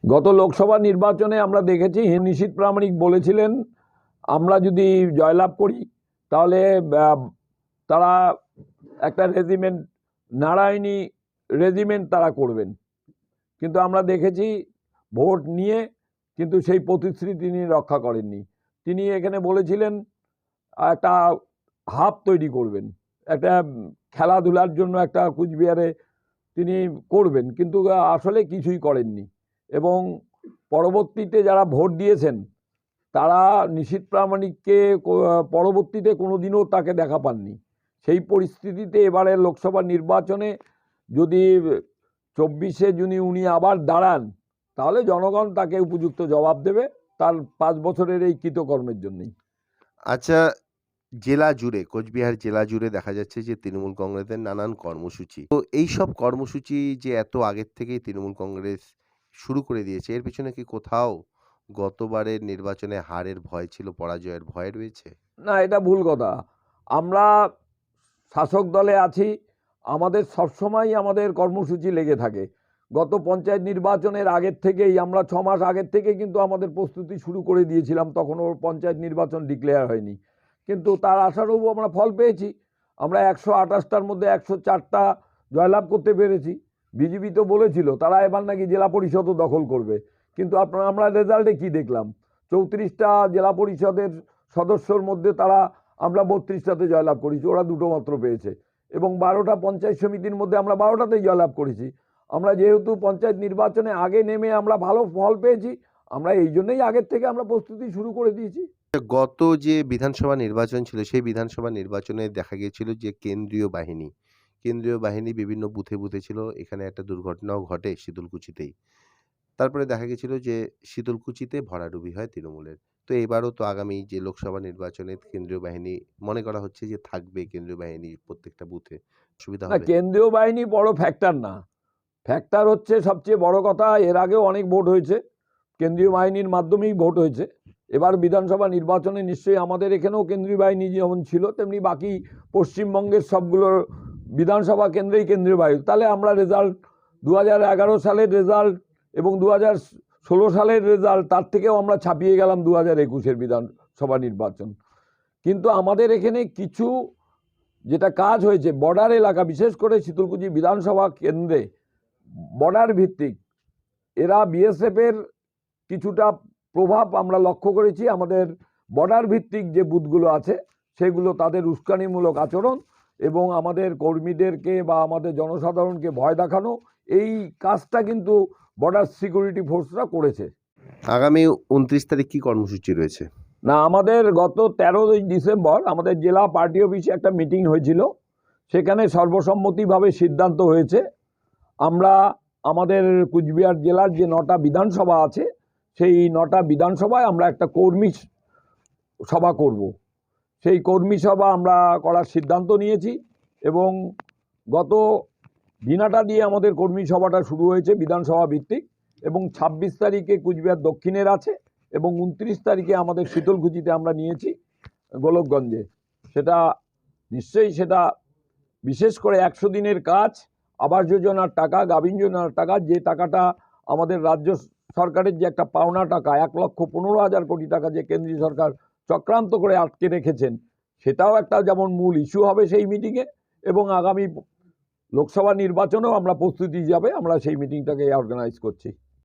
গত লোকসভা নির্বাচনে আমরা দেখেছি নিশীথ প্রামাণিক বলেছিলেন আমরা যদি জয়লাভ করি তাহলে তারা একটা রেজিমেন্ট, নারায়ণী রেজিমেন্ট তারা করবেন। কিন্তু আমরা দেখেছি ভোট নিয়ে কিন্তু সেই প্রতিশ্রুতি তিনি রক্ষা করেননি। তিনি এখানে বলেছিলেন একটা হাব তৈরি করবেন, একটা খেলাধুলার জন্য একটা কুচবিহারে তিনি করবেন, কিন্তু আসলে কিছুই করেননি। এবং পরবর্তীতে যারা ভোট দিয়েছেন তারা নিশীথ প্রামাণিককে পরবর্তীতে কোনোদিনও তাকে দেখা পাননি। সেই পরিস্থিতিতে এবারে লোকসভা নির্বাচনে যদি 24-এ যদি উনি আবার দাঁড়ান তাহলে জনগণ তাকে উপযুক্ত জবাব দেবে তার 5 বছরের এই কৃতকর্মের জন্যই। আচ্ছা, জেলা জুড়ে, কোচবিহার জেলা জুড়ে দেখা যাচ্ছে যে তৃণমূল কংগ্রেসের নানান কর্মসূচি। তো এইসব কর্মসূচি যে এত আগের থেকেই তৃণমূল কংগ্রেস শুরু করে দিয়েছে, এর পেছনে কি কোথাও গতবারের নির্বাচনে হারের ভয় ছিল, পরাজয়ের ভয় রয়েছে? না, এটা ভুল কথা। আমরা শাসক দলে আছি, আমাদের সবসময় আমাদের কর্মসূচি লেগে থাকে। গত পঞ্চায়েত নির্বাচনের আগের থেকেই আমরা 6 মাস আগের থেকে কিন্তু আমাদের প্রস্তুতি শুরু করে দিয়েছিলাম, তখনও পঞ্চায়েত নির্বাচন ডিক্লেয়ার হয়নি। কিন্তু তার আশানুরূপ আমরা ফল পেয়েছি। আমরা 128টার মধ্যে 104টা জয়লাভ করতে পেরেছি। বিজেপি তো বলেছিল তারা এবার নাকি জেলা পরিষদও দখল করবে, কিন্তু আমরা রেজাল্টে কি দেখলাম? 34টা জেলা পরিষদের সদস্যর মধ্যে আমরা 32টাতে জয়লাভ করেছি, ওরা 2টো মাত্র পেয়েছে। এবং 12টা পঞ্চায়েত সমিতির মধ্যে আমরা 12টাতেই জয়লাভ করেছি। আমরা যেহেতু পঞ্চায়েত নির্বাচনে আগে নেমে আমরা ভালো ফল পেয়েছি, আমরা এই জন্যই আগের থেকে আমরা প্রস্তুতি শুরু করে দিয়েছি। গত যে বিধানসভা নির্বাচন ছিল, সেই বিধানসভা নির্বাচনে দেখা গিয়েছিল যে কেন্দ্রীয় বাহিনী বিভিন্ন বুথে বুথে ছিল। এখানে একটা দুর্ঘটনাও ঘটে শীতলকুচিতেই। তারপরে দেখা গেছিল যে শীতলকুচিতে ভরাডুবি হয় তৃণমূলের। তো এবারও তো আগামী যে লোকসভা নির্বাচনে কেন্দ্রীয় বাহিনী মনে করা হচ্ছে যে থাকবে, কেন্দ্রীয় বাহিনী প্রত্যেকটা বুথে। সুবিধা না, হবে? কেন্দ্রীয় বাহিনী বড় ফ্যাক্টর না। ফ্যাক্টর হচ্ছে সবচেয়ে বড় কথা, এর আগেও অনেক ভোট হয়েছে, কেন্দ্রীয় বাহিনীর মাধ্যমেই ভোট হয়েছে। এবার বিধানসভা নির্বাচনে নিশ্চয়ই আমাদের এখানেও কেন্দ্রীয় বাহিনী যেমন ছিল তেমনি বাকি পশ্চিমবঙ্গের সবগুলোর বিধানসভা কেন্দ্রেই কেন্দ্রীয় বাহিনী। তাহলে আমরা রেজাল্ট 2011 সালের রেজাল্ট এবং 2016 সালের রেজাল্ট তার থেকেও আমরা ছাপিয়ে গেলাম 2021-এর বিধানসভা নির্বাচন। কিন্তু আমাদের এখানে কিছু যেটা কাজ হয়েছে বর্ডার এলাকা, বিশেষ করে শীতলকুচি বিধানসভা কেন্দ্রে বর্ডার ভিত্তিক এরা বিএসএফের কিছুটা প্রভাব আমরা লক্ষ্য করেছি। আমাদের বর্ডার ভিত্তিক যে বুথগুলো আছে সেগুলো তাদের উস্কানিমূলক আচরণ এবং আমাদের কর্মীদেরকে বা আমাদের জনসাধারণকে ভয় দেখানো, এই কাজটা কিন্তু বর্ডার সিকিউরিটি ফোর্সরা করেছে। আগামী 29 তারিখ কি কর্মসূচি রয়েছে? না, আমাদের গত 13ই ডিসেম্বর আমাদের জেলা পার্টি অফিসে একটা মিটিং হয়েছিল, সেখানে সর্বসম্মতিভাবে সিদ্ধান্ত হয়েছে আমরা আমাদের কুচবিহার জেলার যে 9টা বিধানসভা আছে সেই 9টা বিধানসভায় আমরা একটা কর্মী সভা করব। সেই কর্মী সভা আমরা করার সিদ্ধান্ত নিয়েছি এবং গত দিনাটা দিয়ে আমাদের কর্মী সভাটা শুরু হয়েছে বিধানসভা ভিত্তিক, এবং 26 তারিখে কুচবিহার দক্ষিণের আছে এবং 29 তারিখে আমাদের শীতলকুচিতে আমরা নিয়েছি গোলকগঞ্জে। সেটা নিশ্চয়ই সেটা বিশেষ করে 100 দিনের কাজ, আবাস যোজনার টাকা, গাভিন যোজনার টাকা, যে টাকাটা আমাদের রাজ্য সরকারের যে একটা পাওনা টাকা 1,15,000 কোটি টাকা যে কেন্দ্রীয় সরকার চক্রান্ত করে আটকে রেখেছেন, সেটাও একটা যেমন মূল ইস্যু হবে সেই মিটিংয়ে। এবং আগামী লোকসভা নির্বাচনেও আমরা প্রস্তুতি হিসাবে আমরা সেই মিটিংটাকে অর্গানাইজ করছি।